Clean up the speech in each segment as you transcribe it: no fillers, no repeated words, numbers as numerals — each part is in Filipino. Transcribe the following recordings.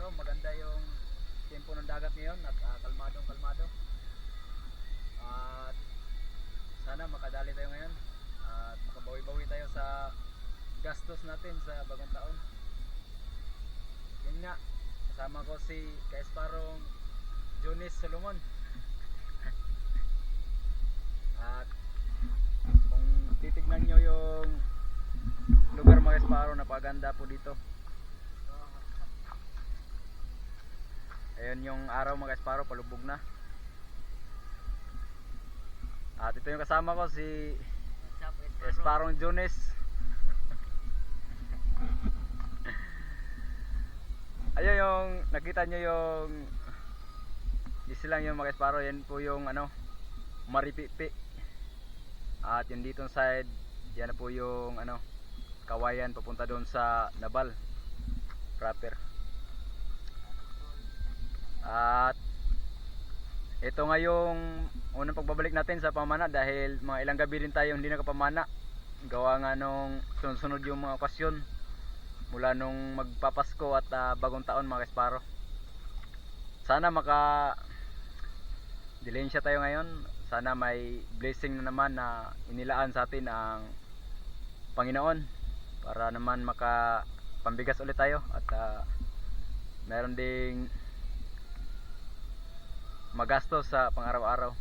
Esparo, maganda yung tempo ng dagat ngayon at kalmadong-kalmado. At sana makadali tayo ngayon at makabawi-bawi tayo sa gastos natin sa bagong taon. Yun nga, kasama ko si Ka-Esparong Jonis Solomon. At kung titignan nyo yung lugar mga Esparo, napaganda po dito. Ayun yung araw mga Esparo, palubog na. At ito yung kasama ko si Esparong Jones. Ayun yung nakita nyo yung isi lang yung mga Esparo, yan po yung ano, Maripipi. At yung dito side, yan na po yung ano, Kawayan papunta doon sa Nabal proper. At ito nga yung unang pagbabalik natin sa pamana dahil mga ilang gabi rin tayo hindi nakapamana. Gawa nga nung sunod-sunod yung mga okasyon mula nung magpapasko at bagong taon mga Esparo. Sana maka dilensya tayo ngayon. Sana may blessing na naman na inilaan sa atin ang Panginoon para naman maka pambigas ulit tayo at meron ding magastos sa pang-araw-araw.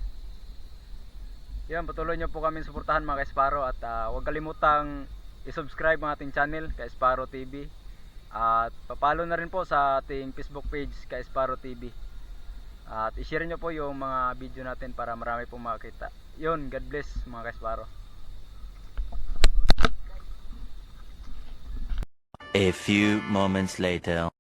Yan, patuloy nyo po kami suportahan mga Ka-Esparo at huwag kalimutang i-subscribe ang ating channel Ka-Esparo TV at papalo na rin po sa ating Facebook page Ka-Esparo TV at i-share nyo po yung mga video natin para marami pong makita. Yun, God bless mga Ka-Esparo. A few moments later.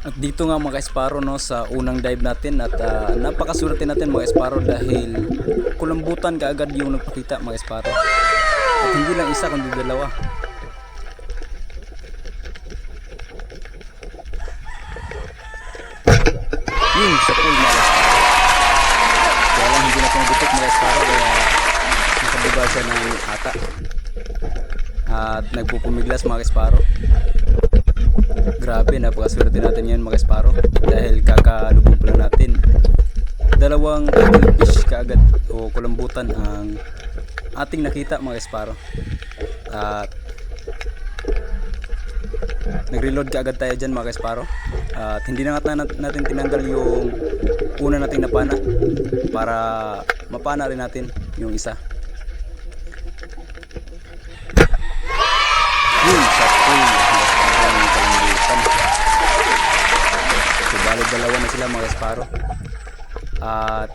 At dito nga mga Esparo no, sa unang dive natin at napakaswerte natin mga Esparo dahil kulambutan kaagad yung nagpakita mga Esparo. At hindi lang isa kundi dalawa. Yun sa pool mga Esparo. Kaya lang hindi natin nabitik mga Esparo kaya nakabuga siya ng ata. At nagpupumiglas mga Esparo. Grabe, napakaswerte natin ngayon mga Esparo dahil kakalubog lang natin. Dalawang fish kaagad o kulambutan ang ating nakita mga Esparo. At nag-reload kaagad tayo dyan mga Esparo. At hindi na natin tinanggal yung una nating napana para mapana rin natin yung isa. Yun sa pool. So balik dalawa na sila mga Esparo. At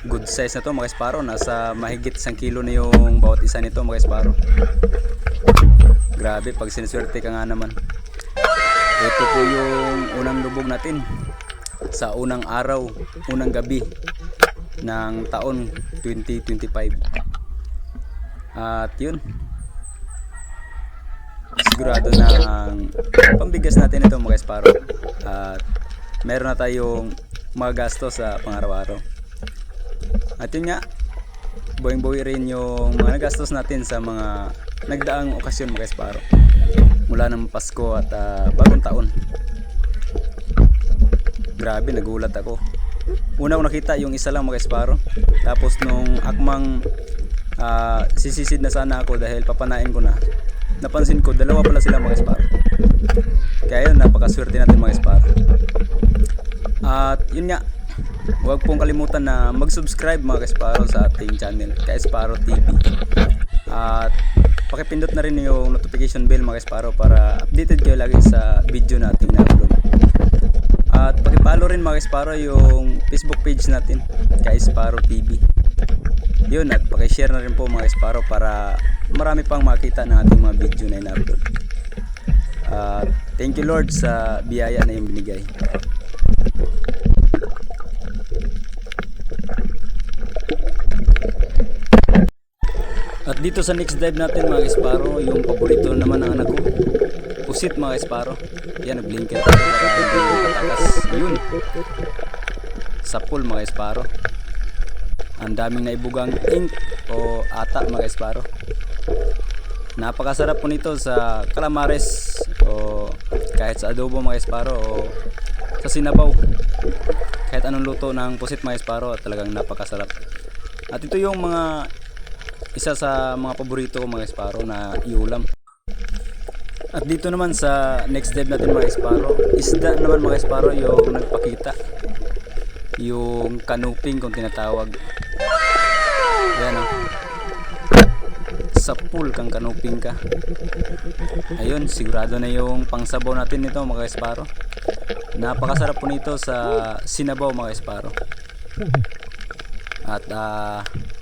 good size na to mga Esparo. Nasa mahigit 1 kilo na yung bawat isa nito mga Esparo. Grabe pag siniswerte ka nga naman. Ito po yung unang lubog natin sa unang araw, unang gabi ng taon 2025. At yun, sigurado na ang pambigas natin ito mga Esparo at meron na tayong mga gastos sa pang-araw-araw. At yun nga, buwing-buwi rin yung mga nagastos natin sa mga nagdaang okasyon mga Esparo mula ng Pasko at bagong taon. Grabe, nagulat ako. Una ko nakita yung isa lang mga Esparo, tapos nung akmang sisisid na sana ako dahil papanain ko na, napansin ko dalawa pala sila mga Esparo. Kaya yun, napakaswerte natin mga Esparo. At yun nga, huwag pong kalimutan na mag-subscribe mga Ka-Esparo sa ating channel Ka-Esparo TV. At pakipindot na rin yung notification bell mga Ka-Esparo para updated kayo lagi sa video natin na upload. At pakipalo rin mga Ka-Esparo yung Facebook page natin Ka-Esparo TV. Yun, at pakishare na rin po mga Ka-Esparo para marami pang makita ng ating mga video na in-upload. Thank you Lord sa biyaya na yung binigay. At dito sa next dive natin mga Ka-Esparo, yung paborito naman ng anak ko, pusit mga Ka-Esparo. Yan, nag-blinker tayo para hindi patakas. Yun, sa pool mga Ka-Esparo. Ang daming naibugang ink o ata mga Ka-Esparo. Napakasarap po nito sa calamares o kahit sa adobo mga esparo o sa sinabaw, kahit anong luto ng pusit mga esparo, talagang napakasarap. At ito yung mga isa sa mga paborito ko mga esparo na iulam. At dito naman sa next dive natin mga esparo, isda naman mga esparo yung nagpakita, yung kanuping kung tinatawag. Ayan o, sa pool kang kanuping ka. Ayun, sigurado na yung pangsabaw natin nito mga esparo. Napakasarap po nito sa sinabaw mga esparo. At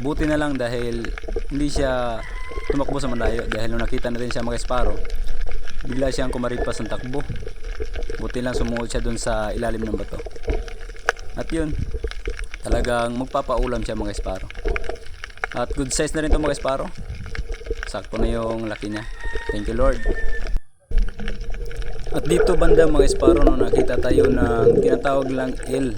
buti na lang dahil hindi siya tumakbo sa malayo, dahil nung nakita natin siya mga esparo, bigla siyang kumaripas ng takbo. Buti lang sumuot siya dun sa ilalim ng bato. At yun, talagang magpapaulam siya mga esparo. At good size na rin ito mga esparo. Sakto na yung laki niya. Thank you Lord. At dito banda mga esparo, no, nakita tayo ng tinatawag lang L.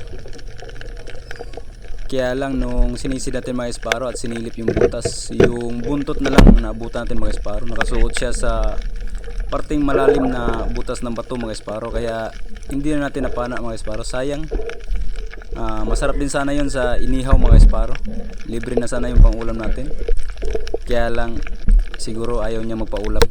Kaya lang nung sinisid natin mga esparo at sinilip yung butas, yung buntot na lang naabutan natin mga esparo. Nakasuot siya sa parting malalim na butas ng bato mga esparo, kaya hindi na natin napana mga esparo. Sayang. Masarap din sana yun sa inihaw mga esparo. Libre na sana yung pangulam natin. Kaya lang siguro ayaw niya magpaulam.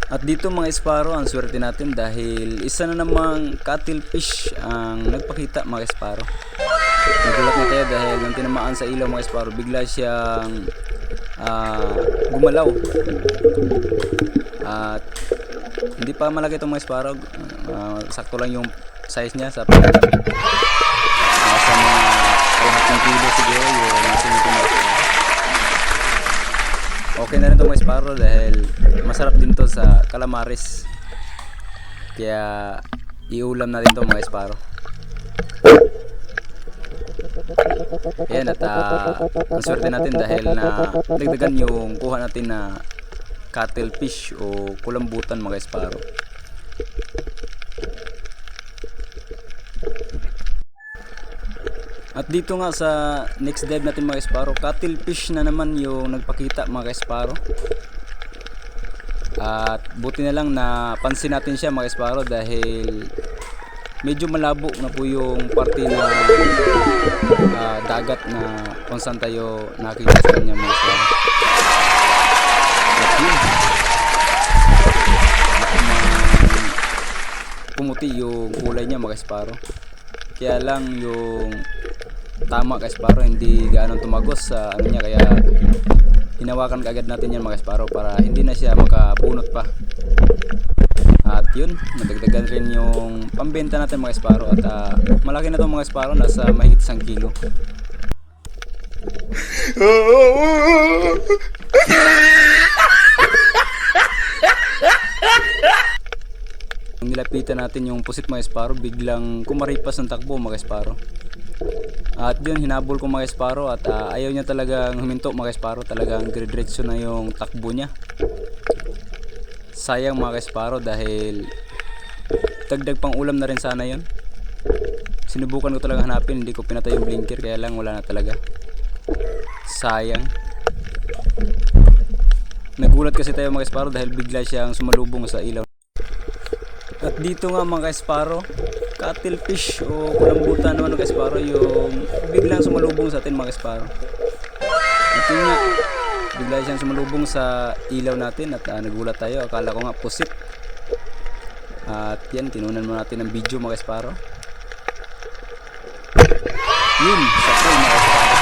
At dito mga esparo, ang swerte natin dahil isa na namang cuttlefish ang nagpakita mga esparo. Nagulat na tayo dahil nang tinamaan sa ilaw mga esparo, bigla siyang gumalaw. At hindi pa malaki itong mga esparo, sakto lang yung size niya sa mga kalahating kilo siguro yung sinito mga esparo. Okay na rin itong mga esparo dahil masarap din to sa calamares, kaya iulam natin itong mga esparo. Ayan, at ang swerte natin dahil na dagdagan yung kuha natin na cuttlefish o kulambutan mga esparo. At dito nga sa next dive natin mga esparo, cuttlefish na naman yung nagpakita mga esparo. At buti na lang na pansin natin siya mga esparo dahil medyo malabo na po yung parte na dagat na kung saan tayo nakikita sa kanya mga esparo. At yun, pumuti yung kulay niya mga esparo. Kaya lang yung tama ka esparo, hindi gaano tumagos sa ano niya, kaya hinawakan kaagad natin yan mga esparo para hindi na siya makabunot pa. At yun, nadagdagan rin yung pambenta natin mga esparo. At malaki na itong mga esparo, nasa mahigit 1 kilo. Nilapitan natin yung pusit mga esparo, biglang kumaripas ng takbo mga esparo. At yun, hinabol ko mga esparo at ayaw niya talagang huminto mga esparo, talagang dire-diretso na yung takbo niya. Sayang mga esparo dahil dagdag pang ulam na rin sana yun. Sinubukan ko talaga hanapin, hindi ko pinatay yung blinker, kaya lang wala na talaga. Sayang. Nagulat kasi tayo mga esparo dahil bigla siyang sumalubong sa ilaw. At dito nga mga esparo, cuttlefish o kulambutan naman mga esparo yung biglang sumalubong sa atin mga esparo. At yun nga, bigla siyang sumalubong sa ilaw natin at nagulat tayo, akala ko nga pusit. At yan, tinunan mo natin ng video mga esparo. Yun, sakto mga esparo.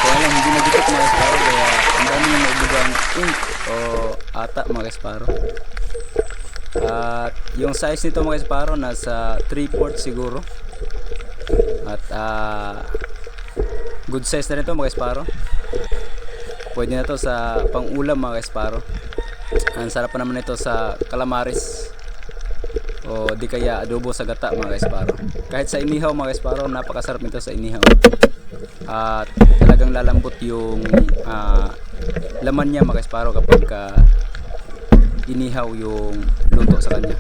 Kaya lang hindi nagitok mga esparo, kaya ang dami yung maibugang ink o ata mga esparo. At yung size nito mga esparo nasa 3/4 siguro. At good size na rin ito mga esparo. Pwede na to sa pang-ulam mga esparo. Ang sarap pa naman ito sa calamares o di kaya adobo sa gata mga esparo. Kahit sa inihaw mga esparo, napakasarap nito sa inihaw. At talagang lalambot yung laman niya mga esparo kapag inihaw yung luto sa kanya.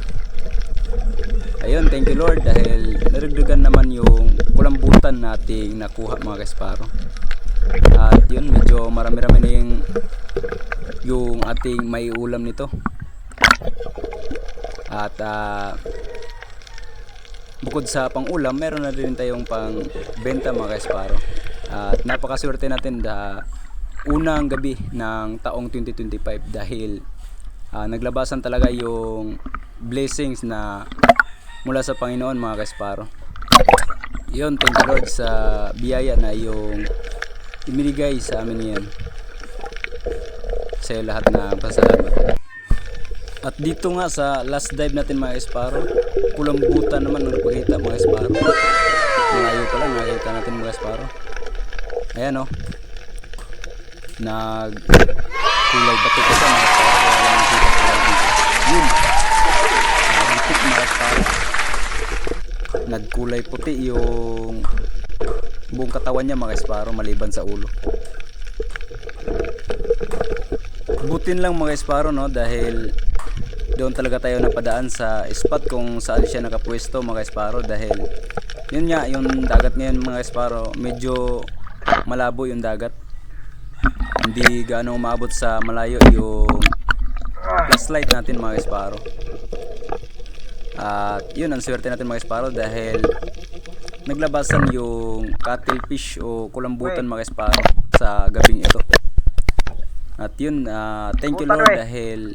Ayun, thank you Lord dahil naragdagan naman yung kulambutan nating nakuha mga esparo. At yun, medyo marami-rami na yung ating maiulam nito. At bukod sa pang-ulam, meron na rin tayong pang-benta mga ka-esparo. At napakaswerte natin unang gabi ng taong 2025 dahil naglabasan talaga yung blessings na mula sa Panginoon mga ka-esparo. Yun, thank you Lord sa biyaya na yung ibinigay sa amin ngayon. Sa iyo lahat na pasalamat. At dito nga sa last dive natin mga ka-esparo, kulambutan naman ang nagpakita mga ka-esparo. Malayo pa lang nakita natin mga ka-esparo. Ayan o. Nagkulay bato pa siya mga ka-esparo. Kaya lang kita pa lang dito. Yun. Nagbutik mga ka-esparo. Nagkulay puti yung buong katawan niya mga ka-esparo maliban sa ulo. Butin lang mga ka-esparo no dahil doon talaga tayo napadaan sa spot kung saan siya nakapwesto mga ka-esparo dahil yun nga yung dagat ngayon mga ka-esparo medyo malabo yung dagat, hindi gaano umabot sa malayo yung flashlight natin mga ka-esparo. At yun ang swerte natin mga ka-esparo dahil naglabasan yung cuttlefish o kulambutan mga ka-esparo sa gabing ito. At yun, thank you Lord dahil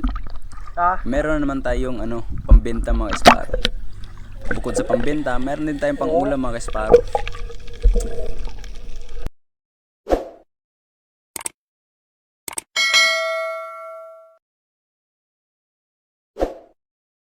meron naman tayong pambenta mga ka-esparo. Bukod sa pambenta, meron din tayong pang-ulam mga ka-esparo.